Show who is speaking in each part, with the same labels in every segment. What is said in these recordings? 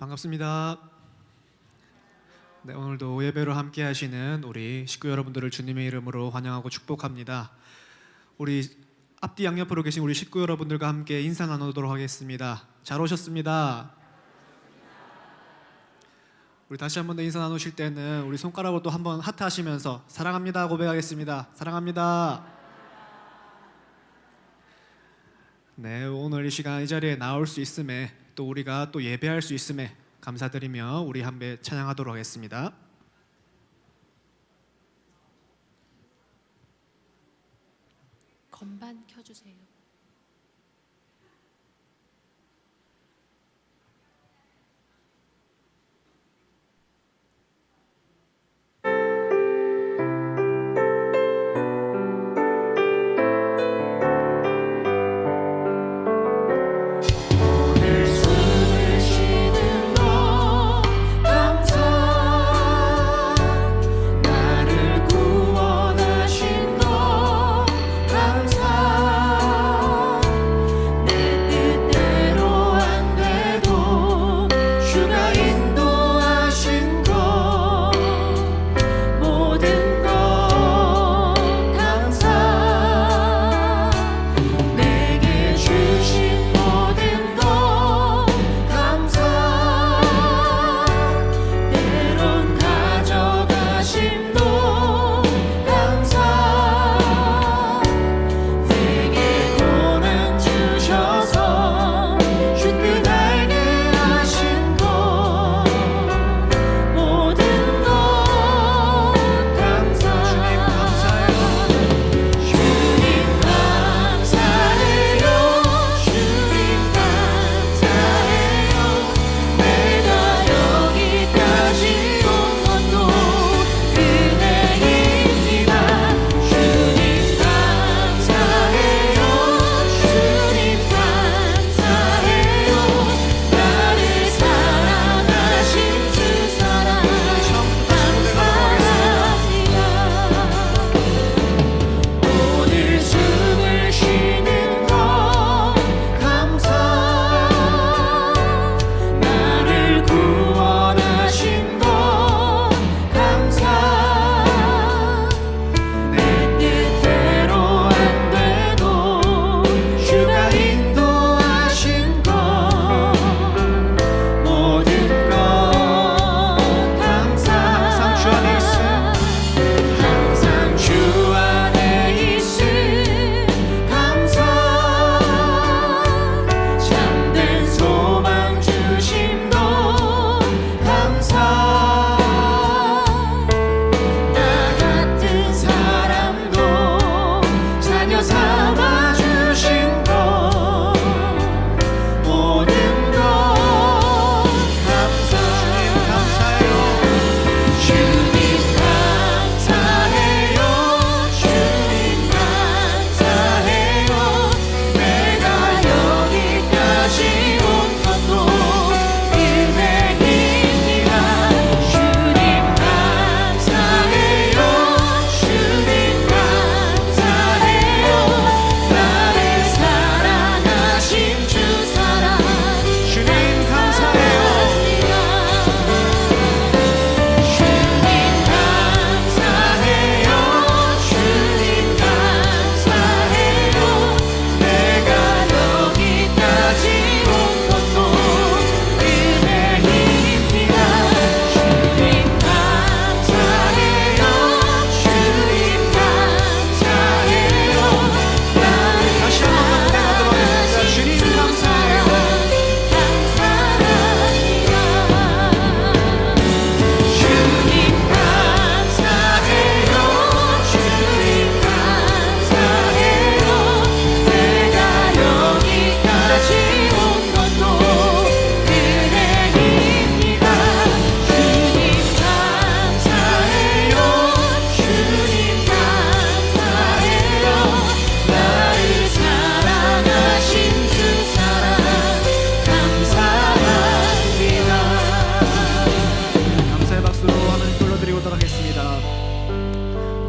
Speaker 1: 반갑습니다. 네, 오늘도 예배로 함께 하시는 우리 식구 여러분들을 주님의 이름으로 환영하고 축복합니다. 우리 앞뒤 양옆으로 계신 우리 식구 여러분들과 함께 인사 나누도록 하겠습니다. 잘 오셨습니다. 우리 다시 한 번 더 인사 나누실 때는 우리 손가락으로 또 한번 하트 하시면서 사랑합니다 고백하겠습니다. 사랑합니다. 네, 오늘 이 시간 이 자리에 나올 수 있음에 또 우리가 또 예배할 수 있음에 감사드리며 우리 함께 찬양하도록 하겠습니다.
Speaker 2: 건반 켜주세요.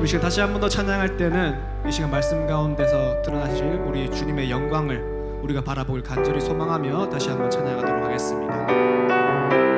Speaker 1: 우리 시간 다시 한 번 더 찬양할 때는 이 시간 말씀 가운데서 드러나실 우리 주님의 영광을 우리가 바라보길 간절히 소망하며 다시 한번 찬양하도록 하겠습니다.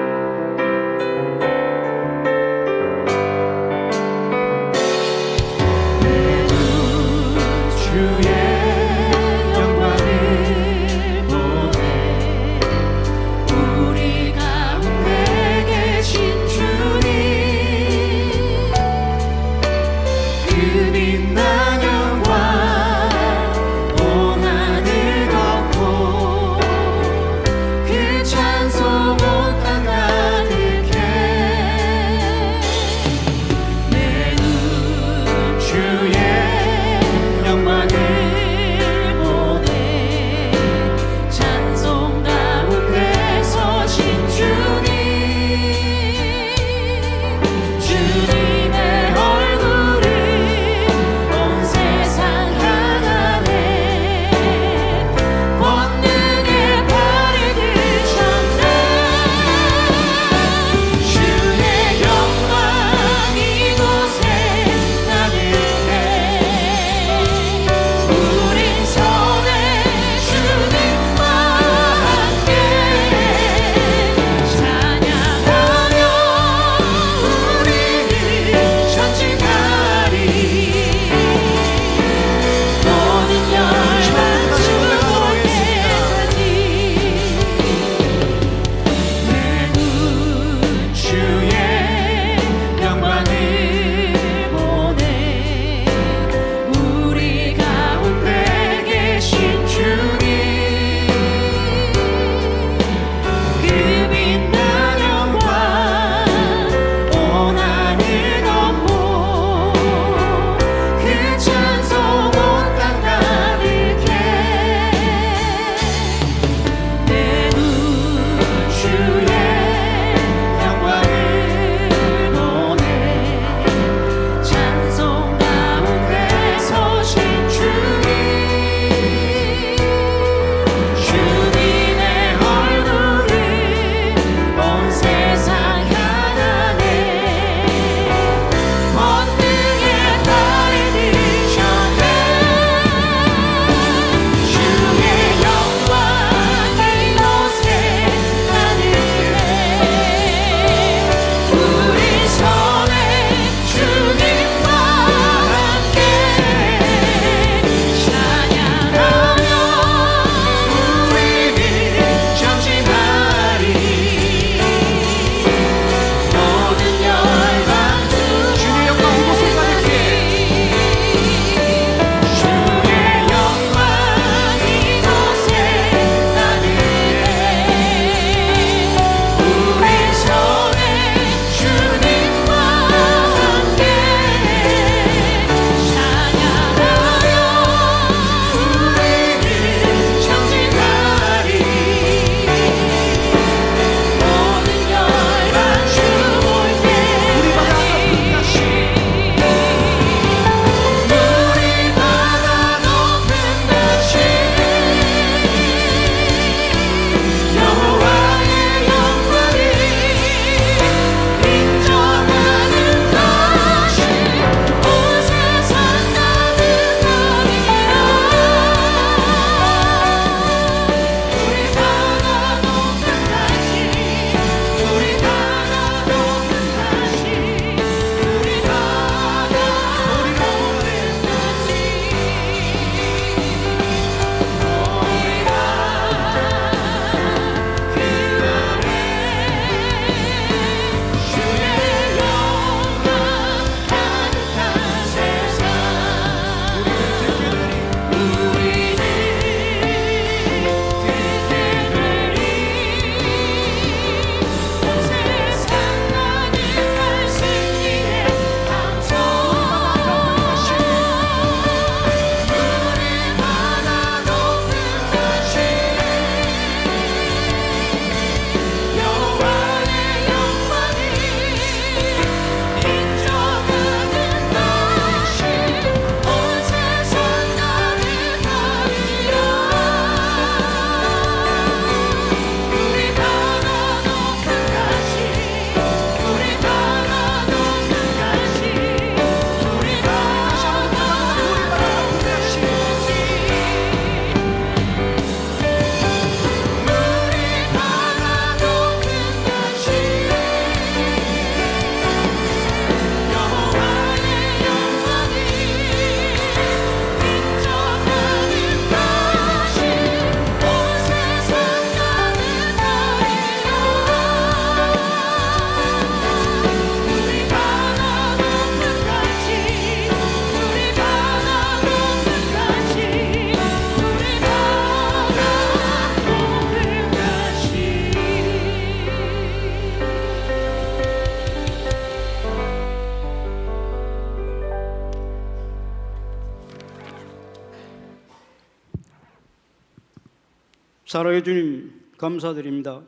Speaker 2: 사랑의 주님, 감사드립니다.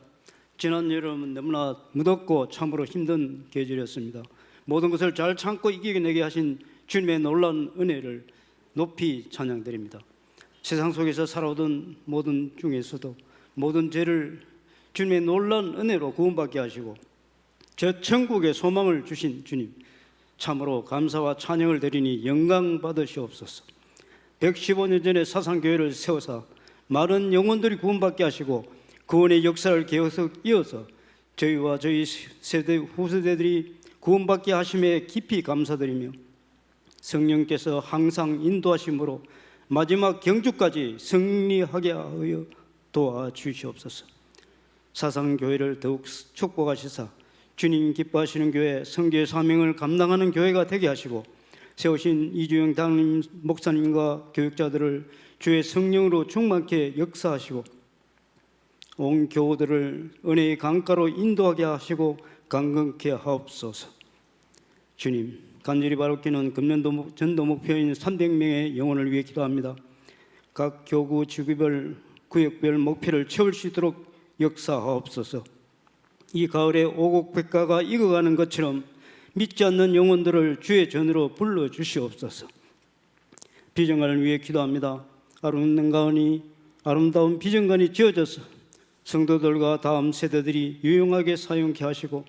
Speaker 2: 지난 여름은 너무나 무덥고 참으로 힘든 계절이었습니다. 모든 것을 잘 참고 이겨내게 하신 주님의 놀라운 은혜를 높이 찬양드립니다. 세상 속에서 살아오던 모든 중에서도 모든 죄를 주님의 놀라운 은혜로 구원받게 하시고 저 천국의 소망을 주신 주님, 참으로 감사와 찬양을 드리니 영광 받으시옵소서. 115년 전에 사상교회를 세워서 많은 영혼들이 구원받게 하시고 구원의 역사를 계속 이어서 저희와 저희 세대 후세대들이 구원받게 하심에 깊이 감사드리며 성령께서 항상 인도하심으로 마지막 경주까지 승리하게 하여 도와주시옵소서. 사상교회를 더욱 축복하시사 주님 기뻐하시는 교회, 선교의 사명을 감당하는 교회가 되게 하시고 세우신 이주영 담임 목사님과 교육자들을 주의 성령으로 충만케 역사하시고 온 교우들을 은혜의 강가로 인도하게 하시고 강건케 하옵소서. 주님, 간절히 바라기는 금년도 전도 목표인 300명의 영혼을 위해 기도합니다. 각 교구 지구별 구역별 목표를 채울 수 있도록 역사하옵소서. 이 가을에 오곡백과가 익어가는 것처럼 믿지 않는 영혼들을 주의 전으로 불러주시옵소서. 비전관을 위해 기도합니다. 아름다운 비전관이 지어져서 성도들과 다음 세대들이 유용하게 사용케 하시고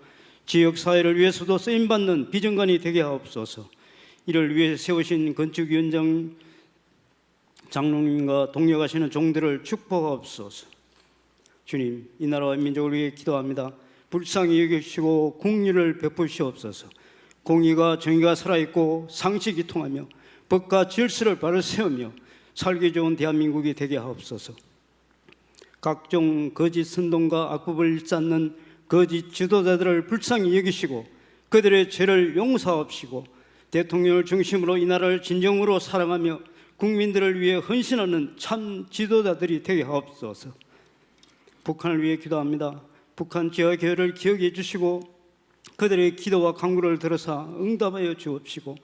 Speaker 2: 지역사회를 위해서도 쓰임받는 비전관이 되게 하옵소서. 이를 위해 세우신 건축위원장 장로님과 동력하시는 종들을 축복하옵소서. 주님, 이 나라와 민족을 위해 기도합니다. 불쌍히 여기시고 공의를 베푸시옵소서. 공의가 정의가 살아있고 상식이 통하며 법과 질서를 바로 세우며 살기 좋은 대한민국이 되게 하옵소서. 각종 거짓 선동과 악법을 일삼는 거짓 지도자들을 불쌍히 여기시고 그들의 죄를 용서하옵시고 대통령을 중심으로 이 나라를 진정으로 사랑하며 국민들을 위해 헌신하는 참 지도자들이 되게 하옵소서. 북한을 위해 기도합니다. 북한 지하교회를 기억해 주시고 그들의 기도와 간구를 들어서 응답하여 주옵시고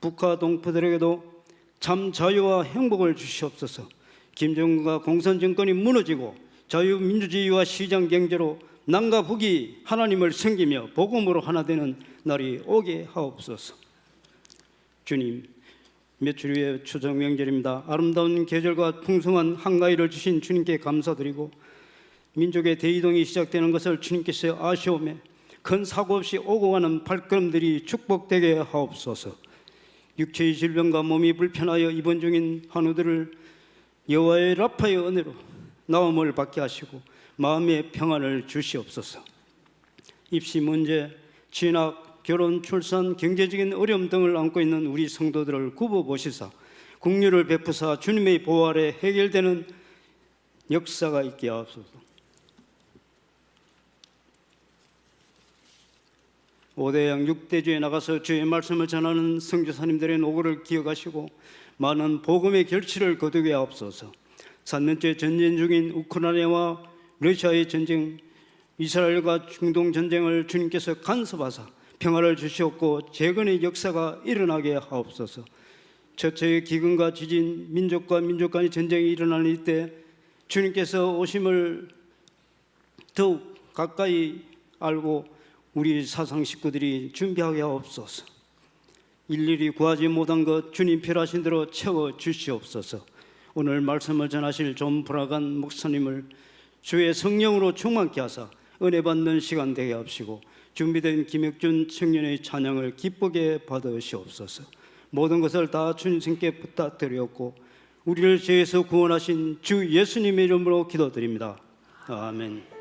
Speaker 2: 북한 동포들에게도 참 자유와 행복을 주시옵소서. 김정은과 공산정권이 무너지고 자유민주주의와 시장경제로 남과 북이 하나님을 섬기며 복음으로 하나 되는 날이 오게 하옵소서. 주님, 며칠 후에 추석 명절입니다. 아름다운 계절과 풍성한 한가위를 주신 주님께 감사드리고 민족의 대이동이 시작되는 것을 주님께서 아시오매 큰 사고 없이 오고 가는 발걸음들이 축복되게 하옵소서. 육체의 질병과 몸이 불편하여 입원 중인 환우들을 여호와의 라파의 은혜로 나음을 받게 하시고 마음의 평안을 주시옵소서. 입시 문제, 진학, 결혼, 출산, 경제적인 어려움 등을 안고 있는 우리 성도들을 굽어보시사 긍휼을 베푸사 주님의 보호 아래 해결되는 역사가 있게 하옵소서. 5대양 6대주에 나가서 주의 말씀을 전하는 선교사님들의 노고를 기억하시고 많은 복음의 결실을 거두게 하옵소서. 3년째 전쟁 중인 우크라이나와 러시아의 전쟁, 이스라엘과 중동 전쟁을 주님께서 간섭하사 평화를 주시옵고 재건의 역사가 일어나게 하옵소서. 처처의 기근과 지진, 민족과 민족 간의 전쟁이 일어나는 이때 주님께서 오심을 더욱 가까이 알고 우리 사상 식구들이 준비하게 하옵소서. 일일이 구하지 못한 것 주님 필요하신 대로 채워 주시옵소서. 오늘 말씀을 전하실 존 브라간 목사님을 주의 성령으로 충만케 하사 은혜 받는 시간 되게 하시고 준비된 김혁준 청년의 찬양을 기쁘게 받으시옵소서. 모든 것을 다 주님께 부탁드렸고 우리를 죄에서 구원하신 주 예수님의 이름으로 기도드립니다. 아멘.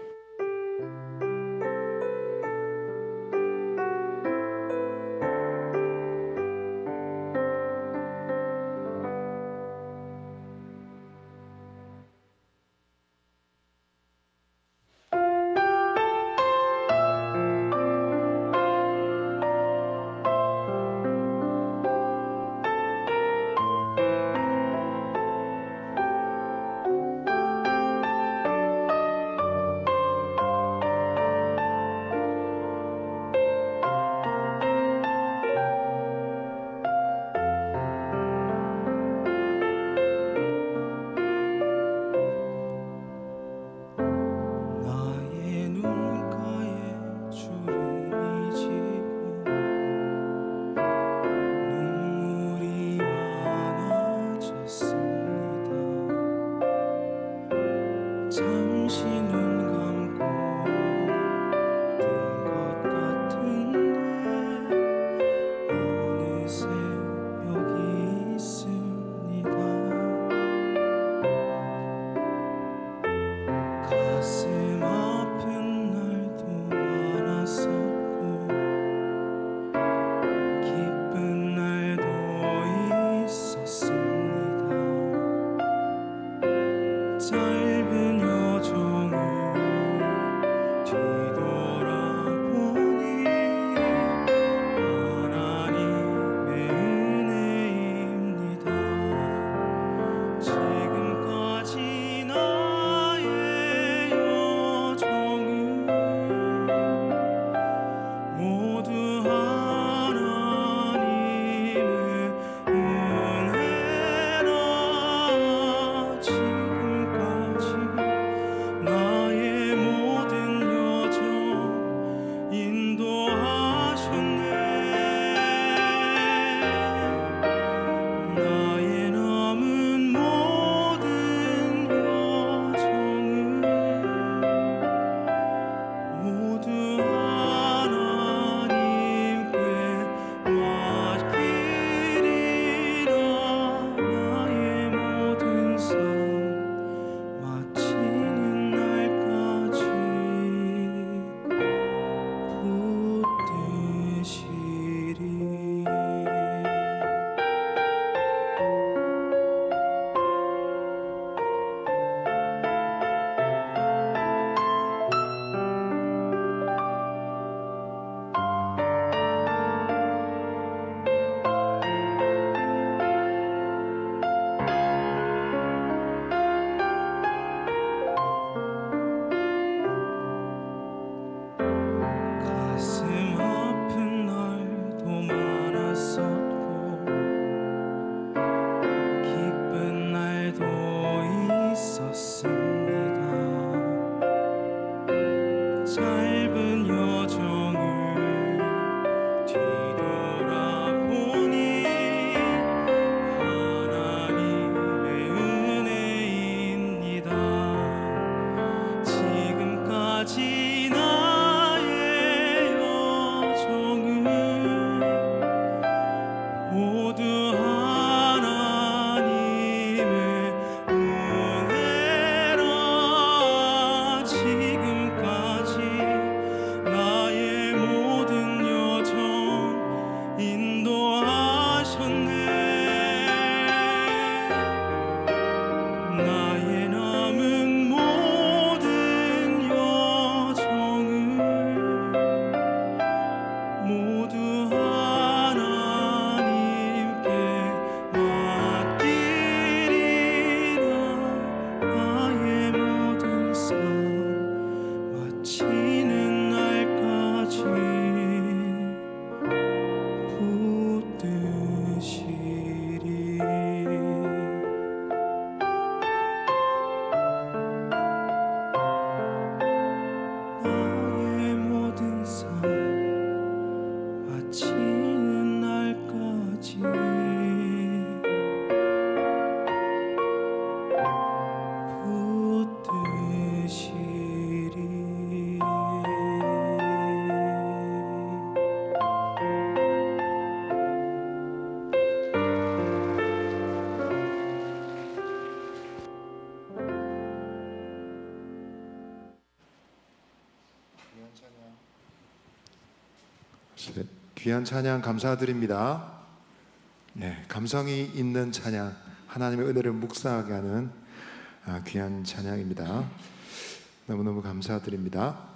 Speaker 3: 귀한 찬양 감사드립니다. 네, 감성이 있는 찬양, 하나님의 은혜를 묵상하게 하는 귀한 찬양입니다. 너무너무 감사드립니다.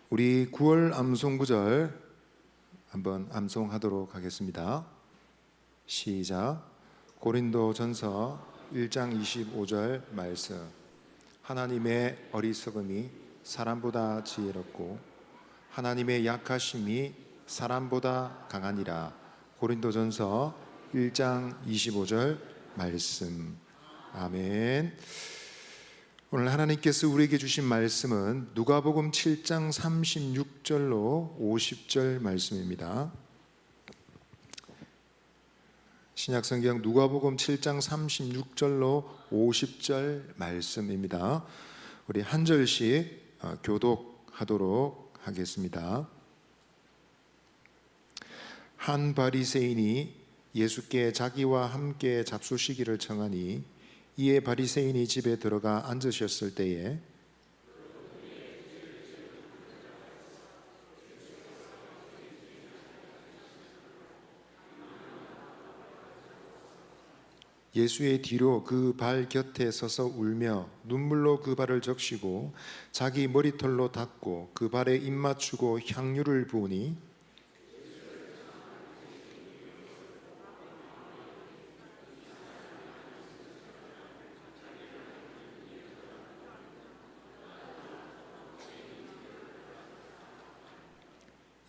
Speaker 3: 우리 9월 암송구절 한번 암송하도록 하겠습니다. 시작. 고린도전서 1장 25절 말씀. 하나님의 어리석음이 사람보다 지혜롭고 하나님의 약하심이 사람보다 강하니라. 고린도전서 1장 25절 말씀. 아멘. 오늘 하나님께서 우리에게 주신 말씀은 누가복음 7장 36절로 50절 말씀입니다. 신약성경 누가복음 7장 36절로 50절 말씀입니다. 우리 한 절씩 교독하도록 하겠습니다. 한 바리새인이 예수께 자기와 함께 잡수시기를 청하니 이에 바리새인이 집에 들어가 앉으셨을 때에 예수의 뒤로 그 발 곁에 서서 울며 눈물로 그 발을 적시고 자기 머리털로 닦고 그 발에 입 맞추고 향유를 부으니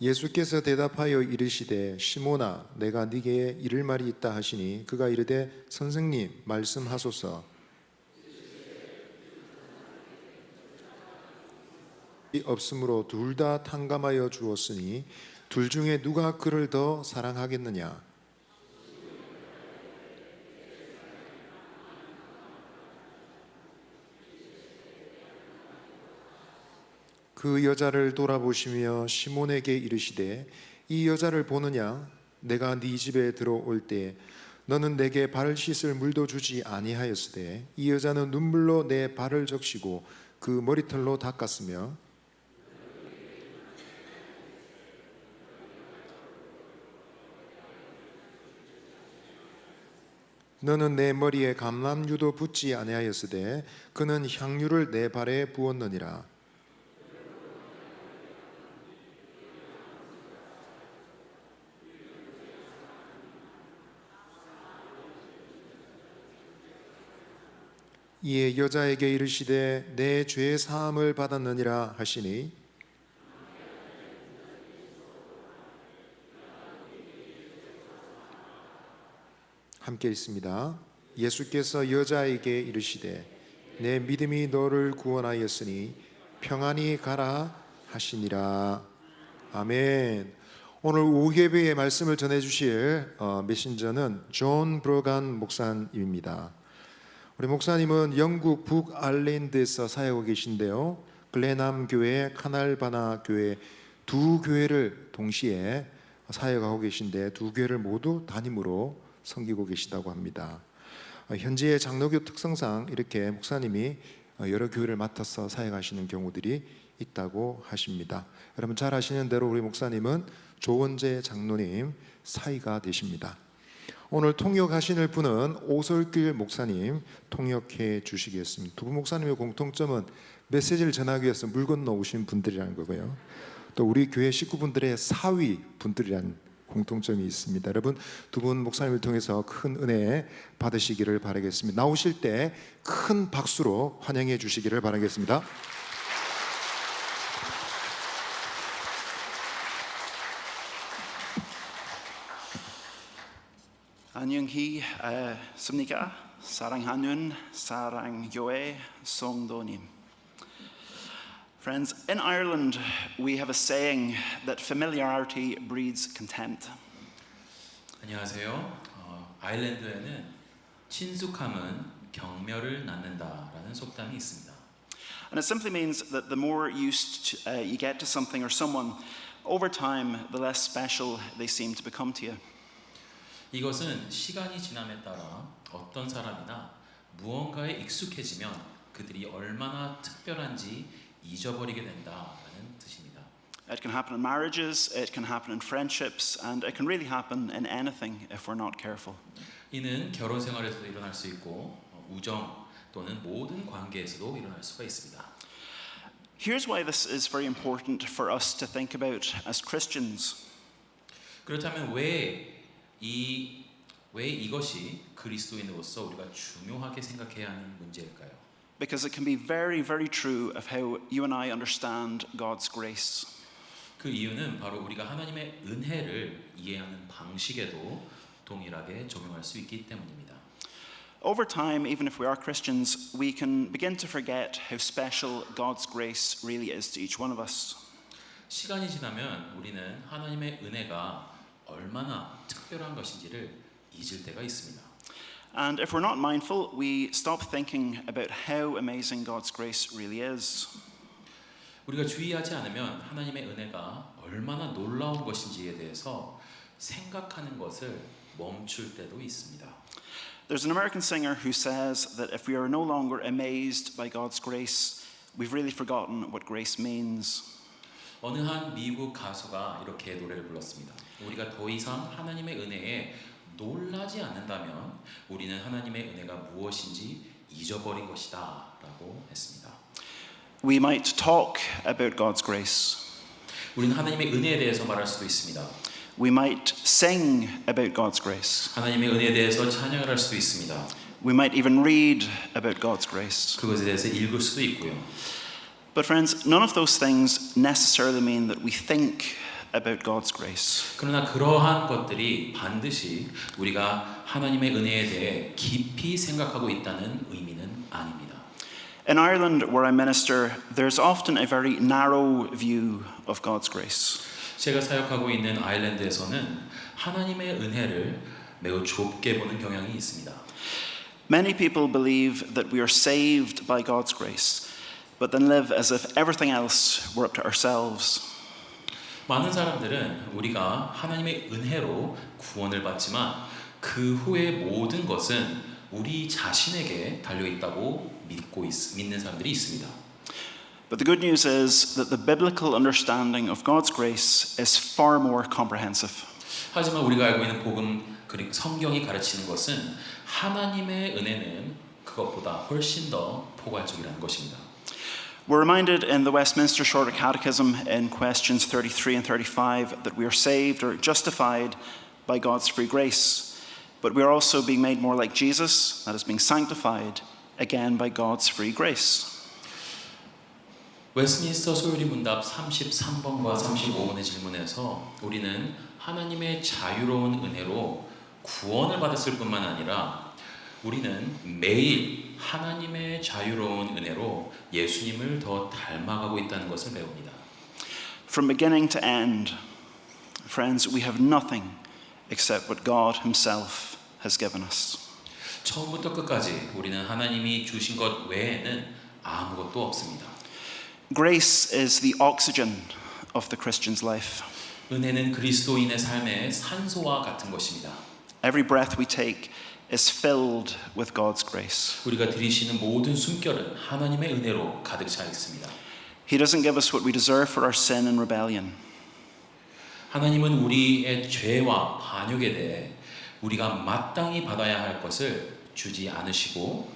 Speaker 3: 예수께서 대답하여 이르시되 시몬아 내가 네게 이를 말이 있다 하시니 그가 이르되 선생님 말씀하소서. 없으므로 둘 다 탕감하여 주었으니 둘 중에 누가 그를 더 사랑하겠느냐. 그 여자를 돌아보시며 시몬에게 이르시되 이 여자를 보느냐. 내가 네 집에 들어올 때 너는 내게 발을 씻을 물도 주지 아니하였으되 이 여자는 눈물로 내 발을 적시고 그 머리털로 닦았으며 너는 내 머리에 감람유도 붓지 아니하였으되 그는 향유를 내 발에 부었느니라. 이에 여자에게 이르시되 내 죄 사함을 받았느니라 하시니 함께 있습니다. 예수께서 여자에게 이르시되 내 믿음이 너를 구원하였으니 평안히 가라 하시니라. 아멘. 오늘 오후 예배의 말씀을 전해주실 메신저는 존 브로간 목사님입니다. 우리 목사님은 영국 북아일랜드에서 사역하고 계신데요, 글레남 교회, 카날바나 교회 두 교회를 동시에 사역하고 계신데 두 교회를 모두 담임으로 섬기고 계시다고 합니다. 현재의 장로교 특성상 이렇게 목사님이 여러 교회를 맡아서 사역하시는 경우들이 있다고 하십니다. 여러분 잘 아시는 대로 우리 목사님은 조원재 장로님 사이가 되십니다. 오늘 통역하시는 분은 오솔길 목사님 통역해 주시겠습니다. 두 분 목사님의 공통점은 메시지를 전하기 위해서 물 건너 오신 분들이라는 거고요, 또 우리 교회 식구분들의 사위 분들이라는 공통점이 있습니다. 여러분 두 분 목사님을 통해서 큰 은혜 받으시기를 바라겠습니다. 나오실 때 큰 박수로 환영해 주시기를 바라겠습니다.
Speaker 4: 안녕하십니까? 사랑하는 사랑교회 성도님. Friends, in Ireland we have a saying that familiarity breeds contempt.
Speaker 5: 안녕하세요. 아일랜드에는 친숙함은 경멸을 낳는다라는 속담이 있습니다.
Speaker 4: And it simply means that the more used you get to something or someone, over time the less special they seem to become to you.
Speaker 5: 이것은 시간이 지남에 따라 어떤 사람이나 무언가에 익숙해지면 그들이 얼마나 특별한지 잊어버리게 된다라는 뜻입니다.
Speaker 4: It can happen in marriages, it can happen in friendships, and it can really happen in anything if we're not careful.
Speaker 5: 이는 결혼 생활에서도 일어날 수 있고 우정 또는 모든 관계에서도 일어날 수가 있습니다.
Speaker 4: Here's why this is very important for us to think about as Christians.
Speaker 5: 그렇다면 왜 이것이 그리스도인으로서 우리가 중요하게 생각해야 하는 문제일까요?
Speaker 4: Because it can be very, very true of how you and I understand God's grace.
Speaker 5: 그 이유는 바로 우리가 하나님의 은혜를 이해하는 방식에도 동일하게 적용할 수 있기 때문입니다.
Speaker 4: Over time, even if we are Christians, we can begin to forget how special God's grace really is to each one of us.
Speaker 5: 시간이 지나면 우리는 하나님의 은혜가 얼마나 특별한 것인지를 잊을 때가 있습니다.
Speaker 4: And if we're not mindful, we stop thinking about how amazing God's grace really is.
Speaker 5: 우리가 주의하지 않으면 하나님의 은혜가 얼마나 놀라운 것인지에 대해서 생각하는 것을 멈출 때도 있습니다.
Speaker 4: There's an American singer who says that if we are no longer amazed by God's grace, we've really forgotten what grace means.
Speaker 5: 어느 한 미국 가수가 이렇게 노래를 불렀습니다. 우리가 더 이상 하나님의 은혜에 놀라지 않는다면 우리는 하나님의 은혜가 무엇인지 잊어버린 것이다 라고 했습니다.
Speaker 4: We might talk about God's grace.
Speaker 5: 우리는 하나님의 은혜에 대해서 말할 수도 있습니다.
Speaker 4: We might sing about God's grace.
Speaker 5: 하나님의 은혜에 대해서 찬양을 할 수도 있습니다.
Speaker 4: We might even read about God's grace.
Speaker 5: 그것에 대해서 읽을 수도 있고요.
Speaker 4: But friends, none of those things necessarily mean that we think about God's grace.
Speaker 5: 그러나 그러한 것들이 반드시 우리가 하나님의 은혜에 대해 깊이 생각하고 있다는 의미는 아닙니다.
Speaker 4: In Ireland, where I minister, there's often a very narrow view of God's grace.
Speaker 5: 제가 사역하고 있는 아일랜드에서는 하나님의 은혜를 매우 좁게 보는 경향이 있습니다.
Speaker 4: Many people believe that we are saved by God's grace, but then live as if everything else were up to ourselves.
Speaker 5: 많은 사람들은 우리가 하나님의 은혜로 구원을 받지만 그 후의 모든 것은 우리 자신에게 달려 있다고 믿는 사람들이 있습니다.
Speaker 4: But the good news is that the biblical understanding of God's grace is far more comprehensive.
Speaker 5: 하지만 우리가 알고 있는 복음 그리고 성경이 가르치는 것은 하나님의 은혜는 그것보다 훨씬 더 포괄적이라는 것입니다.
Speaker 4: We're reminded in the Westminster Shorter Catechism in questions 33 and 35 that we are saved or justified by God's free grace, but we are also being made more like Jesus, that is being sanctified again by God's free grace.
Speaker 5: 웨스민스터 소요리 문답 33번과 35번의 질문에서 우리는 하나님의 자유로운 은혜로 구원을 받았을 뿐만 아니라 우리는 매일 하나님의 자유로운 은혜로 예수님을 더 닮아가고 있다는 것을 배웁니다.
Speaker 4: From beginning to end, friends, we have nothing except what God Himself has given us.
Speaker 5: 처음부터 끝까지 우리는 하나님이 주신 것 외에는 아무것도 없습니다.
Speaker 4: Grace is the oxygen of the Christian's life.
Speaker 5: 은혜는 그리스도인의 삶의 산소와 같은 것입니다.
Speaker 4: Every breath we take is filled with God's grace.
Speaker 5: 우리가 들이쉬는 모든 숨결은 하나님의 은혜로 가득 차 있습니다.
Speaker 4: He doesn't give us what we deserve for our sin and rebellion.
Speaker 5: 하나님은 우리의 죄와 반역에 대해 우리가 마땅히 받아야 할 것을 주지 않으시고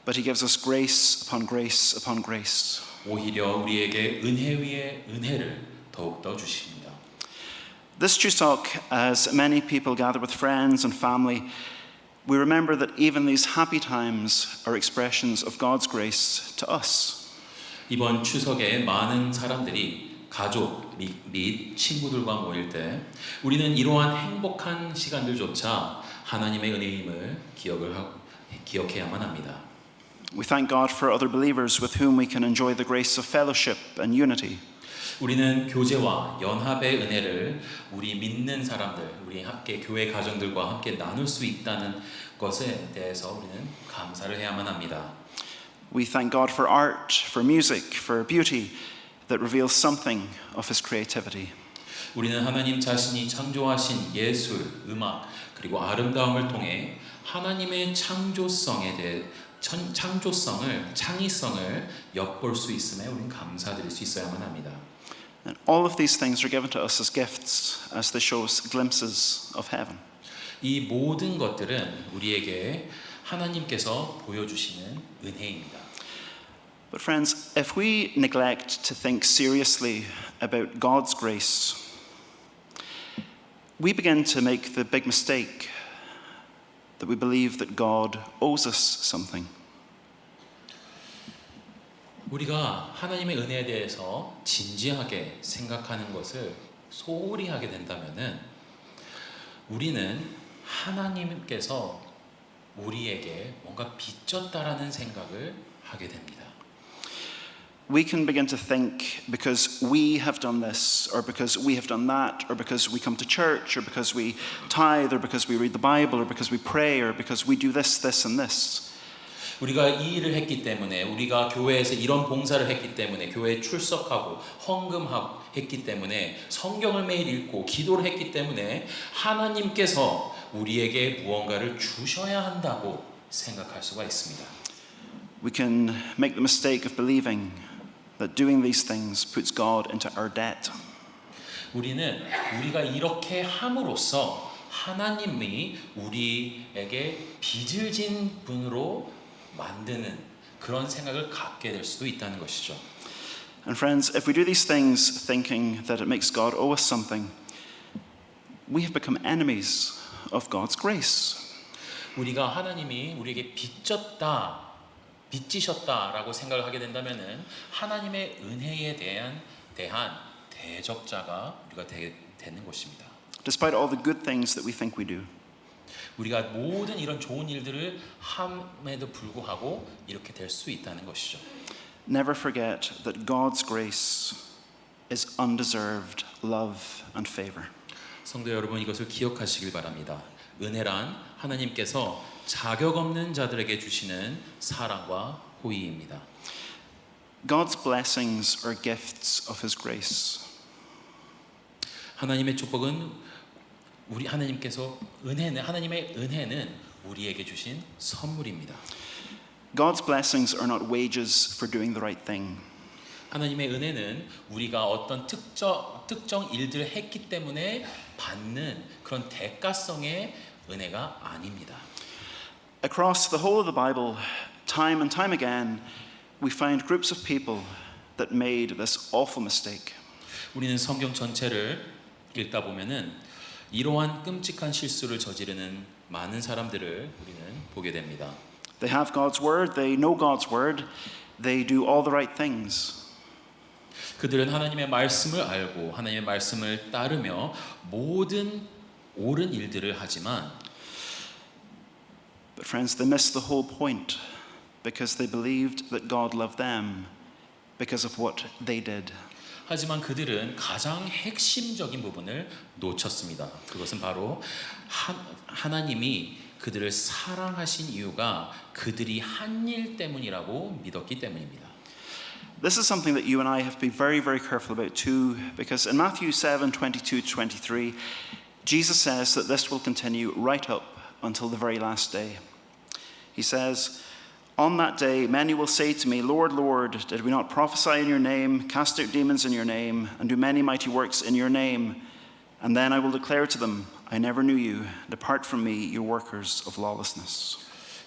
Speaker 4: But He gives us grace upon grace upon grace.
Speaker 5: 오히려 우리에게 은혜 위에 은혜를 더욱더 주십니다.
Speaker 4: This Chuseok, as many people gather with friends and family, we remember that even these happy times are expressions of God's grace to us.
Speaker 5: 이번 추석에 많은 사람들이 가족 및 친구들과 모일 때 우리는 이러한 행복한 시간들조차 하나님의 은혜임을 기억해야만 합니다.
Speaker 4: We thank God for other believers with whom we can enjoy the grace of fellowship and unity.
Speaker 5: 우리는 교제와 연합의 은혜를 우리 믿는 사람들, 우리 함께 교회 가정들과 함께 나눌 수 있다는 것에 대해서 우리는 감사를 해야만 합니다.
Speaker 4: We thank God for art, for music, for beauty that reveals something of His creativity.
Speaker 5: 우리는 하나님 자신이 창조하신 예술, 음악, 그리고 아름다움을 통해 하나님의 창조성을 엿볼 수 있음에 우리는 감사드릴 수 있어야만 합니다.
Speaker 4: And all of these things are given to us as gifts as they show us glimpses of heaven.
Speaker 5: 이 모든 것들은 우리에게 하나님께서 보여주시는 은혜입니다.
Speaker 4: But friends, if we neglect to think seriously about God's grace, we begin to make the big mistake that we believe that God owes us something.
Speaker 5: 우리가 하나님의 은혜에 대해서 진지하게 생각하는 것을 소홀히 하게 된다면은 우리는 하나님께서 우리에게 뭔가 빚졌다라는 생각을 하게 됩니다.
Speaker 4: We can begin to think because we have done this, or because we have done that, or because we come to church, or because we tithe, or because we read the Bible, or because we pray, or because we do this, this, and this.
Speaker 5: 우리가 이 일을 했기 때문에 우리가 교회에서 이런 봉사를 했기 때문에 교회에 출석하고 헌금하고 했기 때문에 성경을 매일 읽고 기도를 했기 때문에 하나님께서 우리에게 무언가를 주셔야 한다고 생각할 수가 있습니다.
Speaker 4: We can make the mistake of believing that doing these things puts God into our debt.
Speaker 5: 우리는 우리가 이렇게 함으로써 하나님이 우리에게 빚을 진 분으로 만드는 그런 생각을 갖게 될 수도 있다는 것이죠.
Speaker 4: And friends, if we do these things thinking that it makes God owe us something, we have become enemies of God's grace.
Speaker 5: 우리가 하나님이 우리에게 빚지셨다라고 생각을 하게 된다면은 하나님의 은혜에 대한 대적자가 우리가 되는 것입니다.
Speaker 4: Despite all the good things that we think we do.
Speaker 5: 우리가 모든 이런 좋은 일들을 함에도 불구하고 이렇게 될 수 있다는 것이죠.
Speaker 4: Never forget that God's grace is undeserved love and favor.
Speaker 5: 성도 여러분, 이것을 기억하시길 바랍니다. 은혜란 하나님께서 자격 없는 자들에게 주시는 사랑과 호의입니다.
Speaker 4: God's blessings are gifts of His grace.
Speaker 5: 하나님의 축복은 하나님의 은혜는 우리에게 주신 선물입니다.
Speaker 4: God's blessings are not wages for doing the right thing.
Speaker 5: 하나님의 은혜는 우리가 어떤 특정 일들을 했기 때문에 받는 그런 대가성의 은혜가 아닙니다.
Speaker 4: Across the whole of the Bible, time and time again, we find groups of people that made this awful mistake.
Speaker 5: 우리는 성경 전체를 읽다 보면은 이러한 끔찍한 실수를 저지르는 많은 사람들을 우리는 보게 됩니다.
Speaker 4: They have God's word, they know God's word, they do all the right things.
Speaker 5: 그들은 하나님의 말씀을 알고 하나님의 말씀을 따르며 모든 옳은 일들을 하지만
Speaker 4: But friends, they missed the whole point because they believed that God loved them because of what they did.
Speaker 5: 하지만 그들은 가장 핵심적인 부분을 놓쳤습니다. 그것은 바로 하나님이 그들을 사랑하신 이유가 그들이 한 일 때문이라고 믿었기 때문입니다.
Speaker 4: This is something that you and I have to be very, very careful about too, because in Matthew 7:22-23, Jesus says that this will continue right up until the very last day. He says, "On that day, many will say to me, Lord, Lord, did we not prophesy in your name, cast out demons in your name, and do many mighty works in your name? And then I will declare to them, I never knew you. Depart from me, you workers of lawlessness."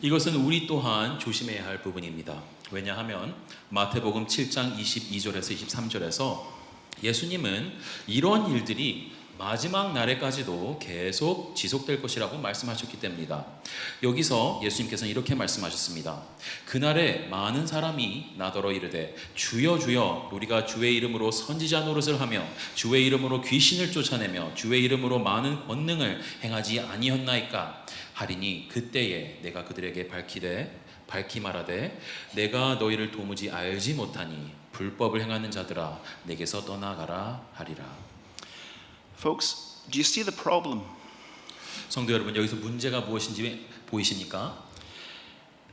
Speaker 5: 이것은 우리 또한 조심해야 할 부분입니다. 왜냐하면 마태복음 7장 22절에서 23절에서 예수님은 이런 일들이 마지막 날에까지도 계속 지속될 것이라고 말씀하셨기 때문이다. 여기서 예수님께서는 이렇게 말씀하셨습니다. 그날에 많은 사람이 나더러 이르되 주여 주여 우리가 주의 이름으로 선지자 노릇을 하며 주의 이름으로 귀신을 쫓아내며 주의 이름으로 많은 권능을 행하지 아니었나이까 하리니 그때에 내가 그들에게 밝히 말하되 내가 너희를 도무지 알지 못하니 불법을 행하는 자들아 내게서 떠나가라 하리라.
Speaker 4: Folks, do you see the problem?
Speaker 5: 성도 여러분, 여기서 문제가 무엇인지 보이십니까?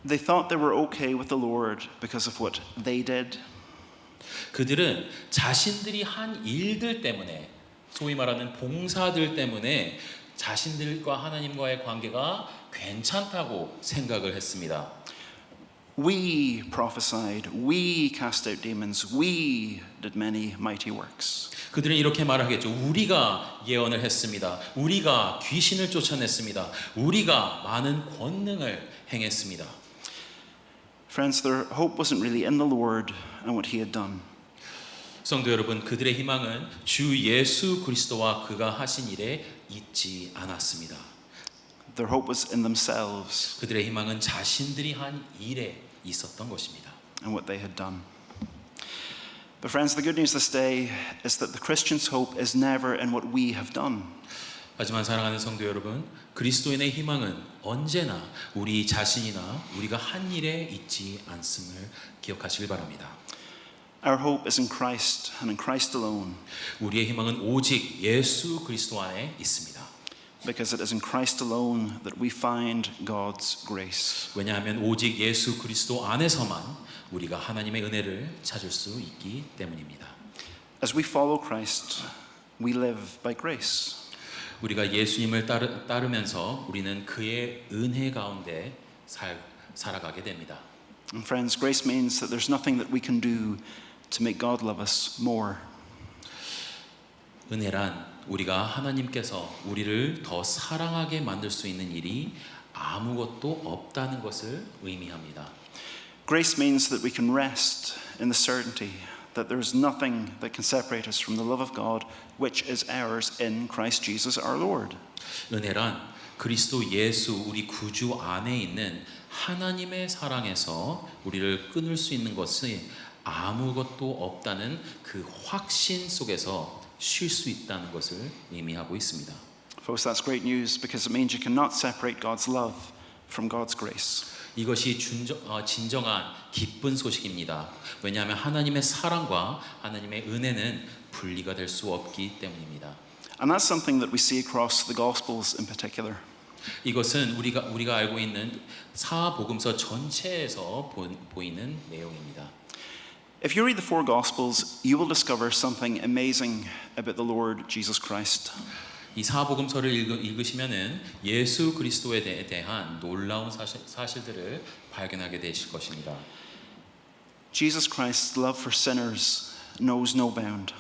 Speaker 4: They thought they were okay with the Lord because of what they did.
Speaker 5: 그들은 자신들이 한 일들 때문에 소위 말하는 봉사들 때문에 자신들과 하나님과의 관계가 괜찮다고 생각을 했습니다.
Speaker 4: We prophesied, we cast out demons, we did many mighty works.
Speaker 5: 그들은 이렇게 말하겠죠. 우리가 예언을 했습니다. 우리가 귀신을 쫓아냈습니다. 우리가 많은 권능을 행했습니다.
Speaker 4: Friends, their hope wasn't really in the Lord and what he had done.
Speaker 5: 성도 여러분, 그들의 희망은 주 예수 그리스도와 그가 하신 일에 있지 않았습니다.
Speaker 4: Their hope was in themselves
Speaker 5: 그들의 희망은 자신들이 한 일에 있었던 것입니다.
Speaker 4: and what they had done. But friends, the good news this day is that the Christian's hope is never in what we have done.
Speaker 5: 하지만 사랑하는 성도 여러분, 그리스도인의 희망은 언제나 우리 자신이나 우리가 한 일에 있지 않음을 기억하시길 바랍니다.
Speaker 4: Our hope is in Christ and in Christ alone,
Speaker 5: 우리의 희망은 오직 예수 그리스도 안에 있습니다.
Speaker 4: because it is in Christ alone that we find God's grace.
Speaker 5: 왜냐하면 오직 예수 그리스도 안에서만 우리가 하나님의 은혜를 찾을 수 있기 때문입니다.
Speaker 4: As we follow Christ, we live by grace.
Speaker 5: 우리가 예수님을 따르면서 우리는 그의 은혜 가운데 살아가게 됩니다.
Speaker 4: And friends, grace means that there's nothing that we can do to make God love us more.
Speaker 5: 은혜란 우리가 하나님께서 우리를 더 사랑하게 만들 수 있는 일이 아무것도 없다는 것을 의미합니다.
Speaker 4: Grace means that we can rest in the certainty that there is nothing that can separate us from the love of God, which is ours in Christ Jesus our Lord.
Speaker 5: 은혜란 그리스도 예수 우리 구주 안에 있는 하나님의 사랑에서 우리를 끊을 수 있는 것이 아무것도 없다는 그 확신 속에서 쉴 수 있다는 것을 의미하고 있습니다.
Speaker 4: Folks, that's great news because it means you cannot separate God's love from God's grace.
Speaker 5: 이것이 진정한 기쁜 소식입니다. 왜냐하면 하나님의 사랑과 하나님의 은혜는 분리가 될 수 없기 때문입니다.
Speaker 4: And that's something that we see across the Gospels in particular.
Speaker 5: 이것은 우리가 알고 있는 사복음서 전체에서 보이는 내용입니다.
Speaker 4: If you read the four Gospels, you will discover something amazing about the Lord Jesus Christ.
Speaker 5: 이 사복음서를 읽으시면은 예수 그리스도에 대한 놀라운 사실들을 발견하게 되실 것입니다.
Speaker 4: Jesus Christ's love for sinners knows no bound.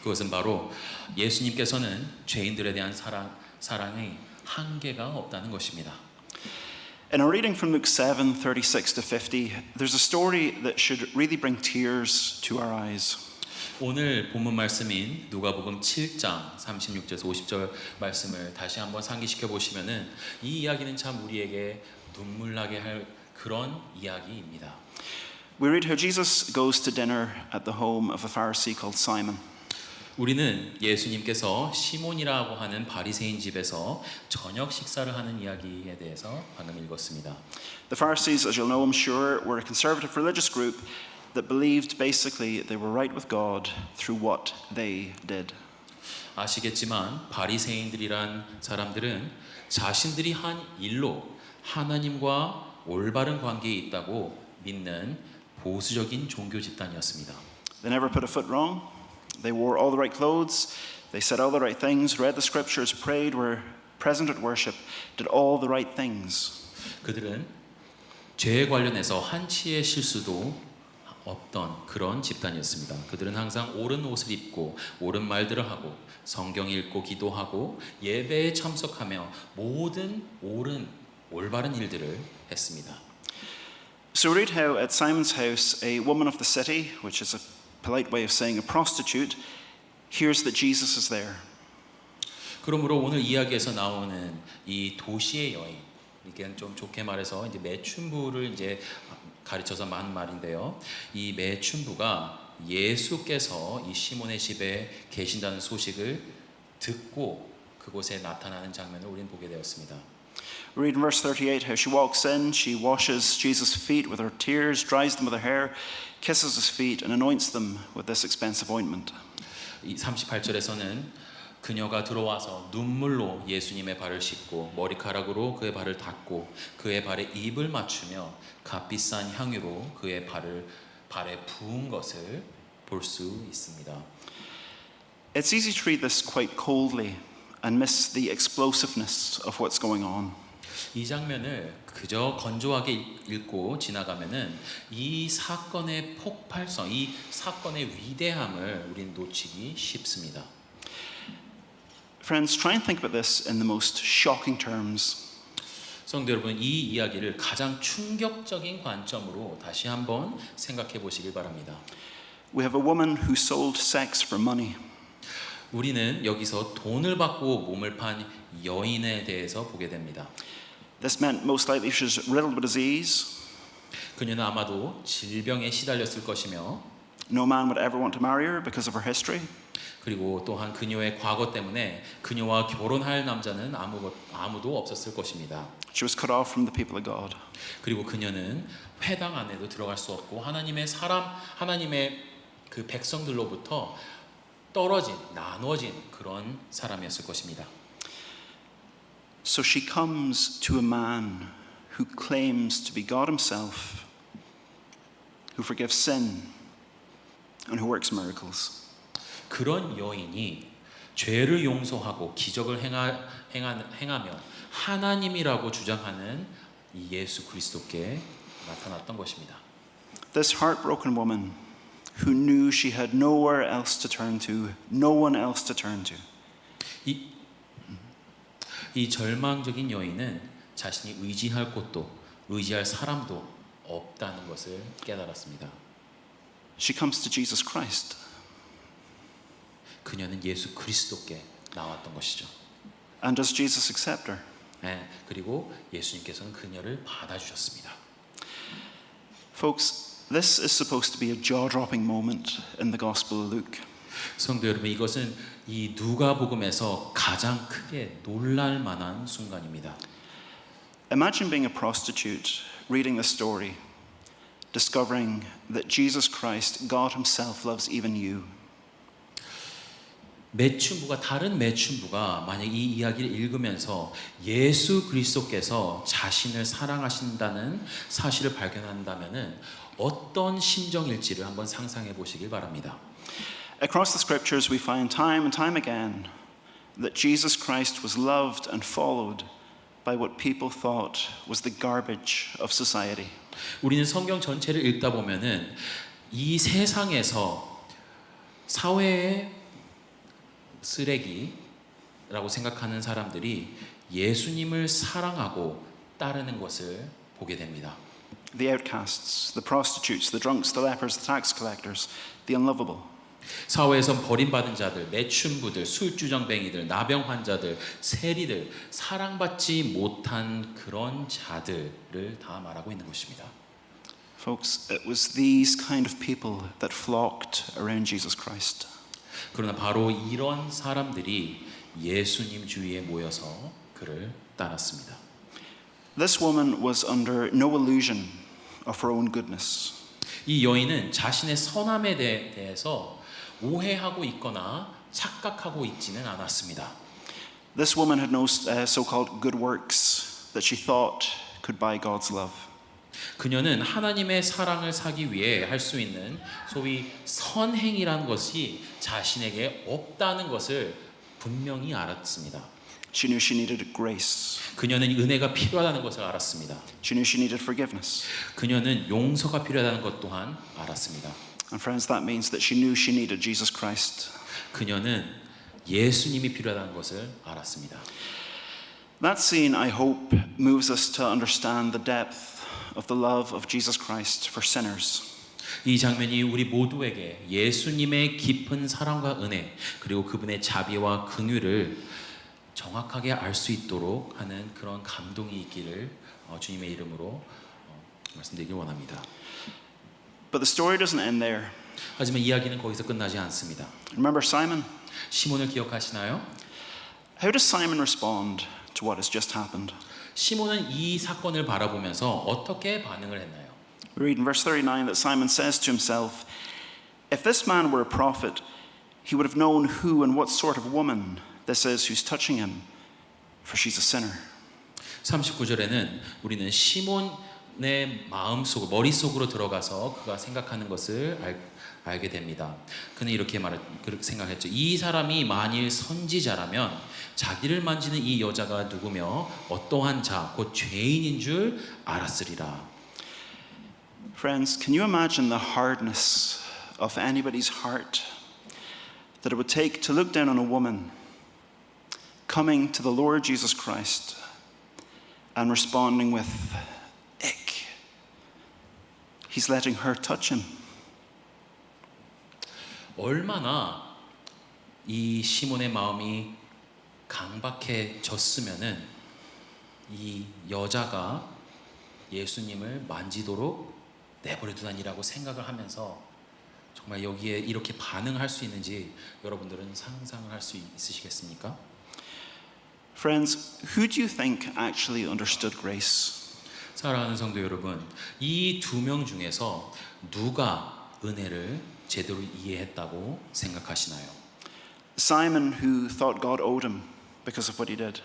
Speaker 5: 그것은 바로 예수님께서는 죄인들에 대한 사랑의 한계가 없다는 것입니다.
Speaker 4: In our reading from Luke 7:36 to 50, there's a story that should really bring tears to our eyes.
Speaker 5: 오늘 본문 말씀인 누가복음 7장 36절에서 50절 말씀을 다시 한번 상기시켜 보시면은 이 이야기는 참 우리에게 눈물 나게 할 그런 이야기입니다.
Speaker 4: We read how Jesus goes to dinner at the home of a Pharisee called Simon.
Speaker 5: 우리는 예수님께서 시몬이라고 하는 바리새인 집에서 저녁 식사를 하는 이야기에 대해서 방금 읽었습니다.
Speaker 4: The Pharisees, as you'll know, I'm sure, were a conservative religious group that believed basically they were right with God through what they did.
Speaker 5: 아시겠지만 바리새인들이란 사람들은 자신들이 한 일로 하나님과 올바른 관계에 있다고 믿는 보수적인 종교 집단이었습니다.
Speaker 4: They never put a foot wrong. They wore all the right clothes. They said all the right things, read the scriptures, prayed, were present at worship, did all the right things.
Speaker 5: 그들은 죄에 관련해서 한치의 실수도 없던 그런 집단이었습니다. 그들은 항상 옳은 옷을 입고 옳은 말들을 하고 성경 읽고 기도하고 예배에 참석하며 모든 올바른 일들을 했습니다.
Speaker 4: So read how at Simon's house a woman of the city, which is a polite way of saying a prostitute, hears that Jesus is there.
Speaker 5: 그러므로 오늘 이야기에서 나오는 이 도시의 여인, 이게 좀 좋게 말해서 이제 매춘부를 이제 가르쳐서 만 말인데요. 이 매춘부가 예수께서 이 시몬의 집에 계신다는 소식을 듣고 그곳에 나타나는 장면을 우리는 보게 되었습니다.
Speaker 4: We read in verse 38 how she walks in, she washes Jesus' feet with her tears, dries them with her hair, kisses his feet and anoints them with this expensive ointment.
Speaker 5: 이 38절에서는 그녀가 들어와서 눈물로 예수님의 발을 씻고 머리카락으로 그의 발을 닦고 그의 발에 입을 맞추며 값비싼 향유로 그의 발에 부은 것을 볼 수 있습니다.
Speaker 4: It's easy to read this quite coldly and miss the explosiveness of what's going on.
Speaker 5: 이 장면을 그저 건조하게 읽고 지나가면은 이 사건의 폭발성, 이 사건의 위대함을 우리는 놓치기 쉽습니다.
Speaker 4: Friends, try and think about this in the most shocking terms.
Speaker 5: 성도 여러분, 이 이야기를 가장 충격적인 관점으로 다시 한번 생각해 보시길 바랍니다.
Speaker 4: We have a woman who sold sex for money.
Speaker 5: 우리는 여기서 돈을 받고 몸을 판 여인에 대해서 보게 됩니다.
Speaker 4: This meant most likely she was riddled with disease.
Speaker 5: 그녀는 아마도 질병에 시달렸을 것이며
Speaker 4: No man would ever want to marry her because of her history.
Speaker 5: 그리고 또한 그녀의 과거 때문에 그녀와 결혼할 남자는 아무도 없었을 것입니다.
Speaker 4: She was cut off from the people of God.
Speaker 5: 그리고 그녀는 회당 안에도 들어갈 수 없고 하나님의 그 백성들로부터 나누어진 그런 사람이었을 것입니다.
Speaker 4: So she comes to a man who claims to be God himself, who forgives sin, and who works miracles.
Speaker 5: 그런 여인이 죄를 용서하고 기적을 행하며 하나님이라고 주장하는 이 예수 그리스도께 나타났던 것입니다.
Speaker 4: This heartbroken woman who knew she had nowhere else to turn to, no one else to turn to.
Speaker 5: 이 절망적인 여인은 자신이 의지할 곳도 의지할 사람도 없다는 것을 깨달았습니다.
Speaker 4: She comes to Jesus Christ.
Speaker 5: 그녀는 예수 그리스도께 나왔던 것이죠.
Speaker 4: And does Jesus accept her?
Speaker 5: 네, 그리고 예수님께서는 그녀를 받아주셨습니다.
Speaker 4: Folks, this is supposed to be a jaw-dropping moment in the Gospel of Luke.
Speaker 5: 성도 여러분, 이것은 이 누가복음에서 가장 크게 놀랄 만한 순간입니다.
Speaker 4: Imagine being a prostitute, reading this story, discovering that Jesus Christ, God himself, loves even you.
Speaker 5: 다른 매춘부가 만약 이 이야기를 읽으면서 예수 그리스도께서 자신을 사랑하신다는 사실을 발견한다면은 어떤 심정일지를 한번 상상해 보시길 바랍니다.
Speaker 4: Across the scriptures, we find time and time again that Jesus Christ was loved and followed by what people thought was the garbage of society.
Speaker 5: 우리는 성경 전체를 읽다 보면은 이 세상에서 사회의 쓰레기라고 생각하는 사람들이 예수님을 사랑하고 따르는 것을 보게 됩니다.
Speaker 4: The outcasts, the prostitutes, the drunks, the lepers, the tax collectors, the unlovable.
Speaker 5: 사회에선 버림받은 자들, 매춘부들, 술주정뱅이들, 나병 환자들, 세리들, 사랑받지 못한 그런 자들을 다 말하고 있는 것입니다.
Speaker 4: Folks, it was these kind of people that flocked around Jesus Christ.
Speaker 5: 그러나 바로 이런 사람들이 예수님 주위에 모여서 그를 따랐습니다.
Speaker 4: This woman was under no illusion of her own goodness.
Speaker 5: 이 여인은 자신의 선함에 대해서 오해하고 있거나 착각하고 있지는 않았습니다.
Speaker 4: This woman had no so-called good works that she thought could buy God's love.
Speaker 5: 그녀는 하나님의 사랑을 사기 위해 할 수 있는 소위 선행이라는 것이 자신에게 없다는 것을 분명히 알았습니다.
Speaker 4: She knew she needed grace.
Speaker 5: 그녀는 은혜가 필요하다는 것을 알았습니다.
Speaker 4: She knew she needed forgiveness.
Speaker 5: 그녀는 용서가 필요하다는 것 또한 알았습니다.
Speaker 4: And friends, that means that she knew she needed Jesus Christ.
Speaker 5: 그녀는 예수님이 필요하다는 것을 알았습니다.
Speaker 4: That scene, I hope, moves us to understand the depth of the love of Jesus Christ for sinners.
Speaker 5: 이 장면이 우리 모두에게 예수님의 깊은 사랑과 은혜 그리고 그분의 자비와 긍휼을 정확하게 알 수 있도록 하는 그런 감동이 있기를 주님의 이름으로 말씀드리길 원합니다.
Speaker 4: But the story doesn't end there.
Speaker 5: 하지만 이야기는 거기서 끝나지 않습니다.
Speaker 4: Remember Simon?
Speaker 5: 시몬을 기억하시나요?
Speaker 4: How does Simon respond to what has just happened?
Speaker 5: 시몬은 이 사건을 바라보면서 어떻게 반응을 했나요?
Speaker 4: We read in verse 39 that Simon says to himself, "If this man were a prophet, he would have known who and what sort of woman this is who's touching him, for she's a sinner."
Speaker 5: 39절에는 우리는 시몬 시몬의 마음속, 머릿속으로 들어가서 그가 생각하는 것을 알게 됩니다. 그는 이렇게 그렇게 생각했죠. 이 사람이 만일 선지자라면 자기를 만지는 이 여자가 누구며 어떠한 자, 곧 죄인인 줄 알았으리라.
Speaker 4: Friends, can you imagine the hardness of anybody's heart that it would take to look down on a woman coming to the Lord Jesus Christ and responding with, ick. He's letting her touch him.
Speaker 5: 얼마나 이 시몬의 마음이 강박해졌으면은 이 여자가 예수님을 만지도록 내버려두다니라고 생각을 하면서 정말 여기에 이렇게 반응할 수 있는지 여러분들은 상상을 할 수 있으시겠습니까?
Speaker 4: Friends, who do you think actually understood grace?
Speaker 5: 사랑하는 성도 여러분, 이 두 명 중에서 누가 은혜를 제대로 이해했다고 생각하시나요?
Speaker 4: Simon, who thought God owed him because of what he did.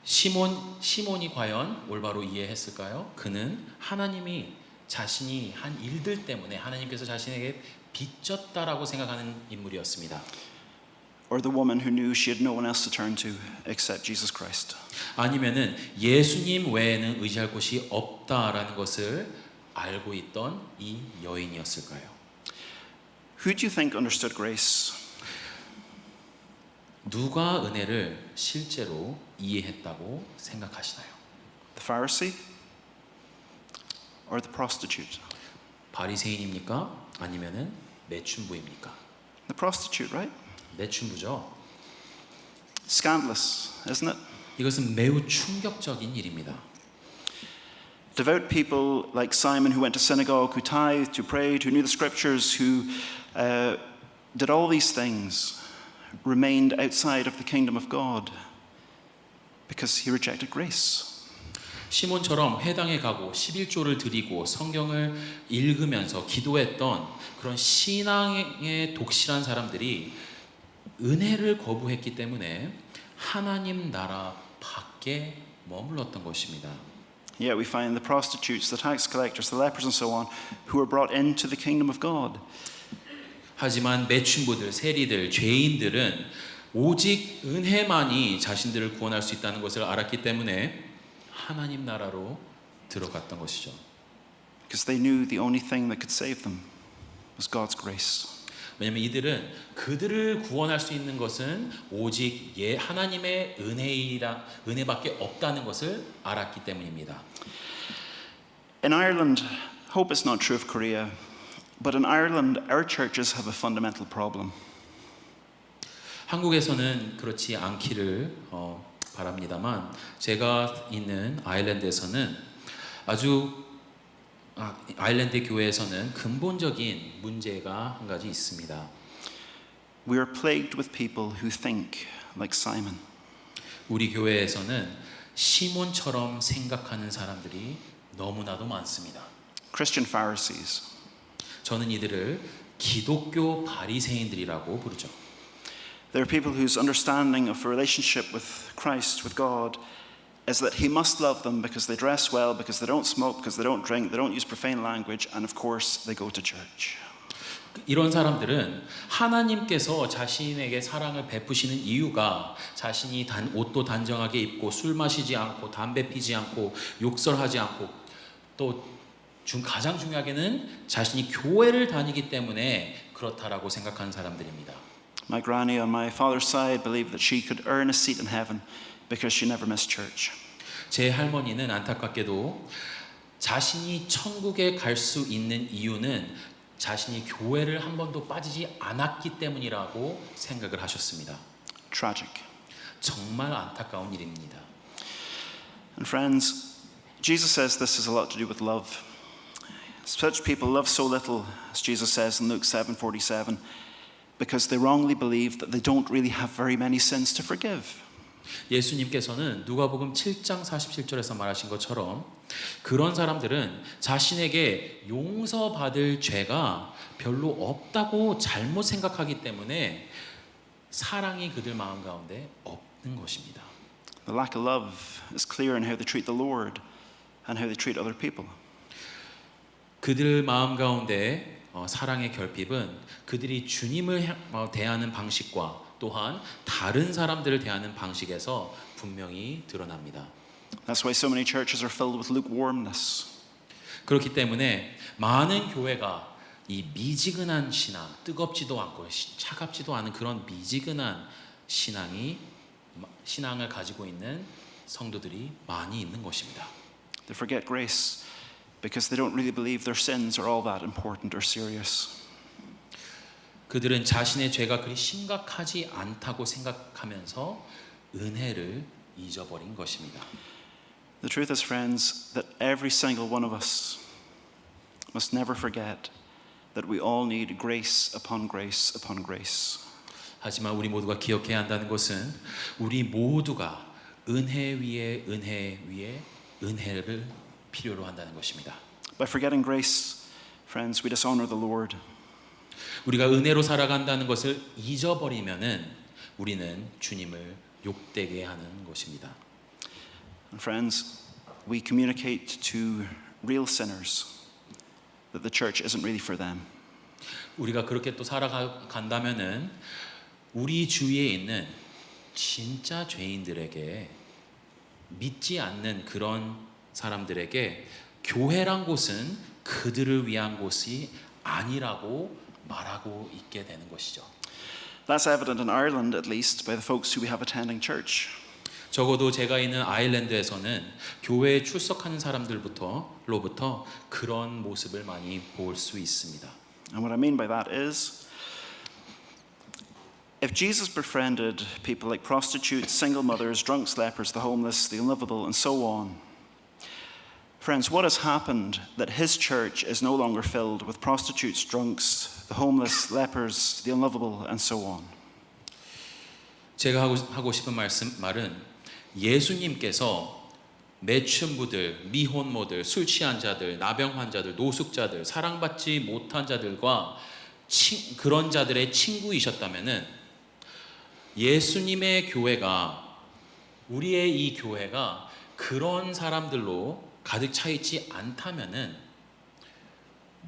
Speaker 5: 시몬이 과연 올바로 이해했을까요? 그는 하나님이 자신이 한 일들 때문에 하나님께서 자신에게 빚졌다라고 생각하는 인물이었습니다.
Speaker 4: Or the woman who knew she had no one else to turn to except Jesus Christ.
Speaker 5: 아니면은 예수님 외에는 의지할 곳이 없다라는 것을 알고 있던 이 여인이었을까요?
Speaker 4: Who do you think understood grace?
Speaker 5: 누가 은혜를 실제로 이해했다고 생각하시나요?
Speaker 4: The Pharisee or the prostitute?
Speaker 5: 바리새인입니까? 아니면은 매춘부입니까?
Speaker 4: The prostitute, right?
Speaker 5: 매춘부죠.
Speaker 4: Scandalous, isn't it?
Speaker 5: 이것은 매우 충격적인 일입니다.
Speaker 4: Devout people like Simon, who went to synagogue, who tithed, who prayed, who knew the scriptures, who did all these things, remained outside of the kingdom of God because he rejected grace.
Speaker 5: 시몬처럼 회당에 가고 11조를 드리고 성경을 읽으면서 기도했던 그런 신앙에 독실한 사람들이 은혜를 거부했기 때문에 하나님 나라 밖에 머물렀던 것입니다.
Speaker 4: Yet we find the prostitutes, the tax collectors, the lepers and so on, who were brought into the kingdom of God.
Speaker 5: 하지만 매춘부들, 세리들, 죄인들은 오직 은혜만이 자신들을 구원할 수 있다는 것을 알았기 때문에 하나님 나라로 들어갔던 것이죠.
Speaker 4: Because they knew the only thing that could save them was God's grace.
Speaker 5: 왜냐하면 이들은 그들을 구원할 수 있는 것은 오직 하나님의 은혜밖에 없다는 것을 알았기 때문입니다.
Speaker 4: In Ireland, hope it's not true of Korea, but in Ireland, our churches have a fundamental problem.
Speaker 5: 한국에서는 그렇지 않기를 바랍니다만 제가 있는 아일랜드에서는 아일랜드 교회에서는 근본적인 문제가 한 가지 있습니다.
Speaker 4: We are plagued with people who think like Simon.
Speaker 5: 우리 교회에서는 시몬처럼 생각하는 사람들이 너무나도 많습니다.
Speaker 4: Christian Pharisees.
Speaker 5: 저는 이들을 기독교 바리새인들이라고 부르죠.
Speaker 4: There are people whose understanding of a relationship with Christ, with God, is that he must love them because they dress well, because they don't smoke, because they don't drink, they don't use profane language, and of course they go to church.
Speaker 5: 이런 사람들은 하나님께서 자신에게 사랑을 베푸시는 이유가 자신이 옷도 단정하게 입고 술 마시지 않고 담배 피지 않고 욕설하지 않고 또 가장 중요하게는 자신이 교회를 다니기 때문에 그렇다라고 생각하는 사람들입니다.
Speaker 4: My granny on my father's side believed that she could earn a seat in heaven because she never missed church.
Speaker 5: 제 할머니는 안타깝게도 자신이 천국에 갈 수 있는 이유는 자신이 교회를 한 번도 빠지지 않았기 때문이라고 생각을 하셨습니다.
Speaker 4: Tragic.
Speaker 5: 정말 안타까운 일입니다.
Speaker 4: And friends, Jesus says this has a lot to do with love. Such people love so little, as Jesus says in Luke 7:47, because they wrongly believe that they don't really have very many sins to forgive.
Speaker 5: 예수님께서는 누가복음 7장 47절에서 말하신 것처럼 그런 사람들은 자신에게 용서받을 죄가 별로 없다고 잘못 생각하기 때문에 사랑이 그들 마음 가운데 없는 것입니다.
Speaker 4: The lack of love is clear in how they treat the Lord and how they treat other people.
Speaker 5: 그들 마음 가운데 사랑의 결핍은 그들이 주님을 대하는 방식과 또한 다른 사람들을 대하는 방식에서 분명히 드러납니다.
Speaker 4: That's why so many churches are filled with lukewarmness.
Speaker 5: 그렇기 때문에 많은 교회가 이 미지근한 신앙, 뜨겁지도 않고 차갑지도 않은 그런 미지근한 신앙을 가지고 있는 성도들이 많이 있는 것입니다.
Speaker 4: They forget grace because they don't really believe their sins are all that important or serious.
Speaker 5: 그들은 자신의 죄가 그리 심각하지 않다고 생각하면서 은혜를 잊어버린 것입니다.
Speaker 4: The truth is, friends, that every single one of us must never forget that we all need grace upon grace upon grace.
Speaker 5: 하지만 우리 모두가 기억해야 한다는 것은 우리 모두가 은혜 위에 은혜를 필요로 한다는 것입니다.
Speaker 4: By forgetting grace, friends, we dishonor the Lord.
Speaker 5: 우리가 은혜로 살아간다는 것을 잊어버리면은 우리는 주님을 욕되게 하는 것입니다.
Speaker 4: And friends, we communicate to real sinners that the church isn't really for them.
Speaker 5: 우리가 그렇게 또 살아간다면은 우리 주위에 있는 진짜 죄인들에게 믿지 않는 그런 사람들에게 교회란 곳은 그들을 위한 곳이 아니라고 말하고 있게 되는 것이죠.
Speaker 4: That's evident in Ireland, at least, by the folks who we have attending church.
Speaker 5: 적어도 제가 있는 아일랜드에서는 교회에 출석하는 사람들로부터 그런 모습을 많이 볼 수 있습니다.
Speaker 4: And what I mean by that is, if Jesus befriended people like prostitutes, single mothers, drunks, lepers, the homeless, the unlovable, and so on, friends, what has happened that his church is no longer filled with prostitutes, drunks, the homeless, lepers, the unlovable, and so on?
Speaker 5: 제가 하고 싶은 말은 예수님께서 매춘부들, 미혼모들, 술 취한 자들, 나병 환자들, 노숙자들, 사랑받지 못한 자들과 그런 자들의 친구이셨다면은 예수님의 교회가 우리의 이 교회가 그런 사람들로 가득 차 있지 않다면은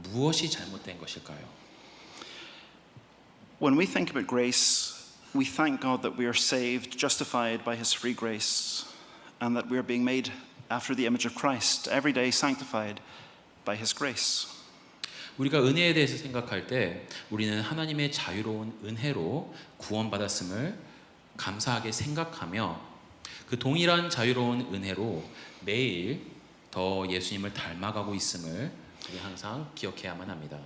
Speaker 5: 무엇이 잘못된 것일까요?
Speaker 4: When we think about grace, we thank God that we are saved, justified by his free grace, and that we are being made after the image of Christ, every day sanctified by his grace.
Speaker 5: 우리가 은혜에 대해서 생각할 때 우리는 하나님의 자유로운 은혜로 구원받았음을 감사하게 생각하며 그 동일한 자유로운 은혜로 매일 더 예수님을 닮아가고 있음을 우리 항상 기억해야만 합니다.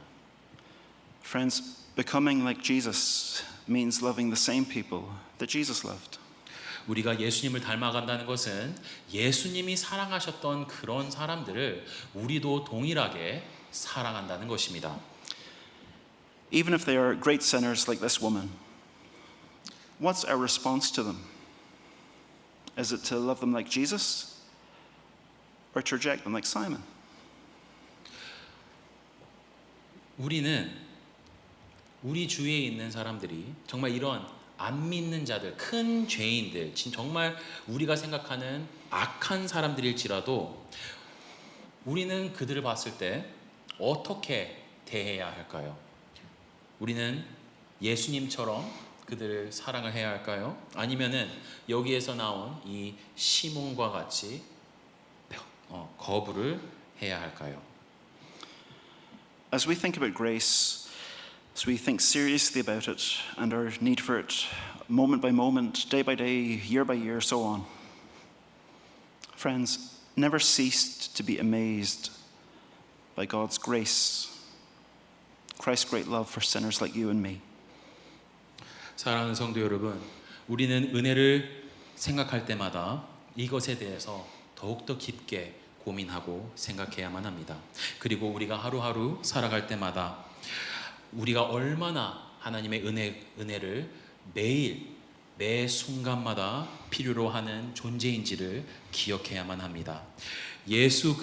Speaker 4: Friends, becoming like Jesus means loving the same people that Jesus loved.
Speaker 5: 우리가 예수님을 닮아간다는 것은 예수님이 사랑하셨던 그런 사람들을 우리도 동일하게 사랑한다는 것입니다.
Speaker 4: Even if they are great sinners like this woman, what's our response to them? Is it to love them like Jesus or to reject them like Simon?
Speaker 5: 우리는 우리 주위에 있는 사람들이 정말 이런 안 믿는 자들, 큰 죄인들, 정말 우리가 생각하는 악한 사람들일지라도 우리는 그들을 봤을 때 어떻게 대해야 할까요? 우리는 예수님처럼 그들을 사랑을 해야 할까요? 아니면은 여기에서 나온 이 시몬과 같이 거부를 해야 할까요?
Speaker 4: As we think about grace, as we think seriously about it and our need for it, moment by moment, day by day, year by year, so on, friends, never ceased to be amazed by God's grace, Christ's great love for sinners like you and me.
Speaker 5: 사랑하는 성도 여러분, 우리는 은혜를 생각할 때마다 이것에 대해서 더욱더 깊게 고민하고 생각해야만 합니다. 그리고 우리가 하루하루 살아갈 때마다 우리가 얼마나 하나님의 은혜를 매일 매 순간마다 필요로 하는 존재인지를 기억해야만 합니다. 예수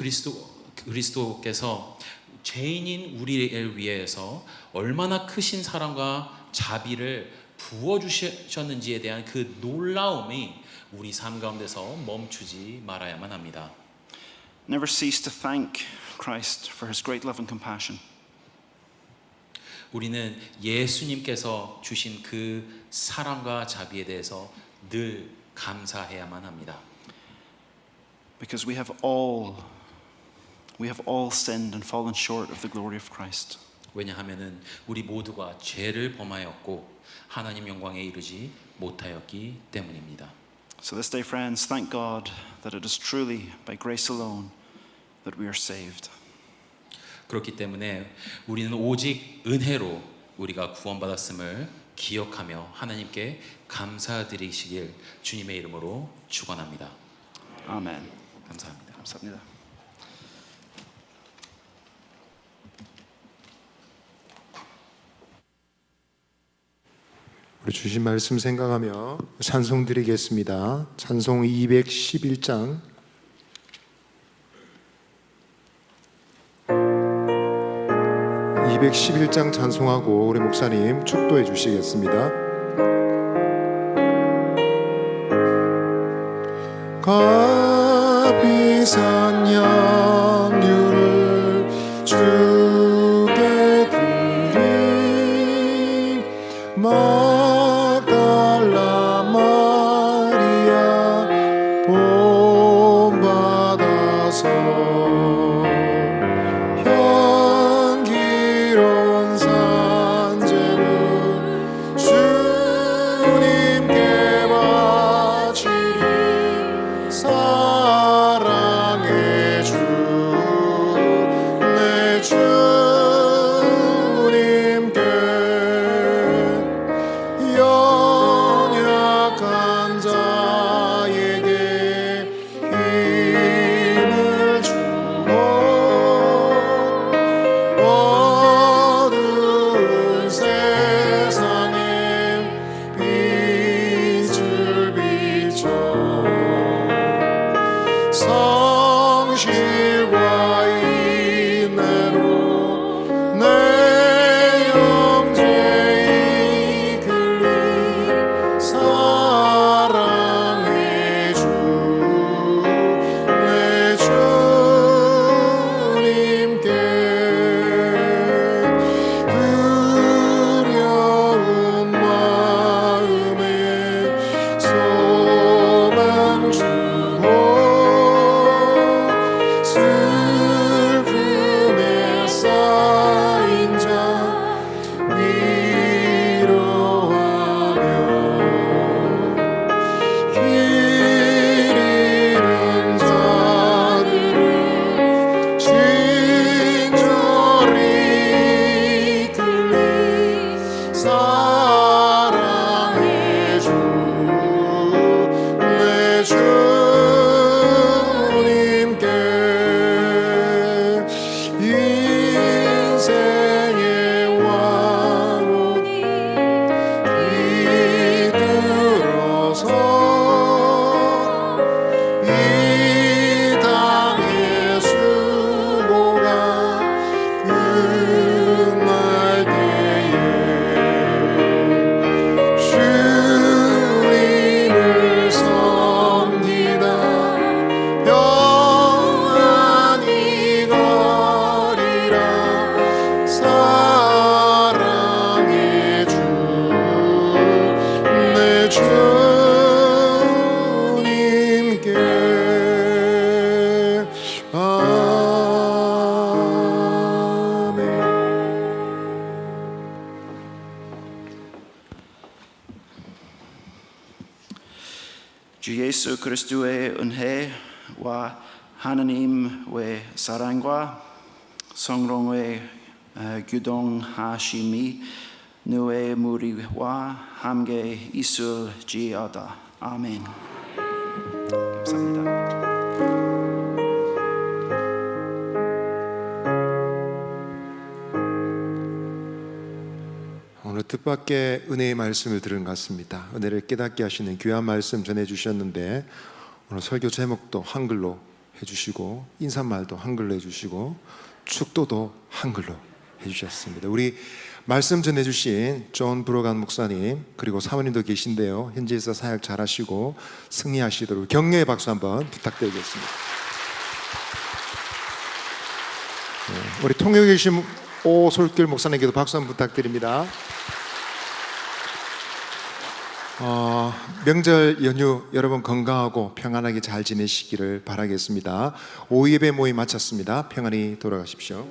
Speaker 5: 그리스도께서 죄인인 우리를 위해서 얼마나 크신 사랑과 자비를 부어주셨는지에 대한 그 놀라움이 우리 삶 가운데서 멈추지 말아야만 합니다.
Speaker 4: Never cease to thank Christ for his great love and compassion.
Speaker 5: 우리는 예수님께서 주신 그 사랑과 자비에 대해서 늘 감사해야만 합니다.
Speaker 4: Because we have all sinned and fallen short of the glory of Christ.
Speaker 5: 왜냐하면은 우리 모두가 죄를 범하였고 하나님 영광에 이르지 못하였기 때문입니다.
Speaker 4: So this day, friends, thank God that it is truly by grace alone that we are saved.
Speaker 5: 그렇기 때문에 우리는 오직 은혜로 우리가 구원받았음을 기억하며 하나님께 감사드리시길 주님의 이름으로 축원합니다.
Speaker 4: Amen.
Speaker 5: 감사합니다.
Speaker 4: 감사합니다.
Speaker 3: 우리 주신 말씀 생각하며 찬송 드리겠습니다. 찬송 211장 211장 찬송하고 우리 목사님 축도해 주시겠습니다. 값비싼 양류를 주게 드린 막달라 마리아 본받아서 향기로운 산재물 주님께 바치리 사랑의 주 내 주님께 연약한 자에게 힘을 주고 어두운 세상에 빛을 비춰 성실과 인내로 내 영죄 이끌리 사랑의 주 내 주님께 두려운 마음에 소망 주고 슬픔에 쌓인 자 위로하며 길 잃은 자들을 친절히 이끌리 사랑의 주 내 주님께 인생의 왕이 깃들어서 이 땅의 수고가 끝날 때에 주님을 섬기다 평안히 가리라 사랑의 주 내 주님께 아멘.
Speaker 4: 주 예수 그리스도의 은혜와 하나님의 사랑과 성령의 교통하심이 너의 무리와 함께 있을지어다. 아멘. 감사합니다.
Speaker 3: 오늘 뜻밖의 은혜의 말씀을 들은 것 같습니다. 은혜를 깨닫게 하시는 귀한 말씀 전해주셨는데 오늘 설교 제목도 한글로 해주시고 인사말도 한글로 해주시고 축도도 한글로 해주셨습니다. 우리 말씀 전해주신 존 브로간 목사님 그리고 사모님도 계신데요. 현지에서 사역 잘하시고 승리하시도록 격려의 박수 한번 부탁드리겠습니다. 우리 통역에 계신 오솔길 목사님께도 박수 한번 부탁드립니다. 명절 연휴 여러분 건강하고 평안하게 잘 지내시기를 바라겠습니다. 오후 예배 모임 마쳤습니다. 평안히 돌아가십시오.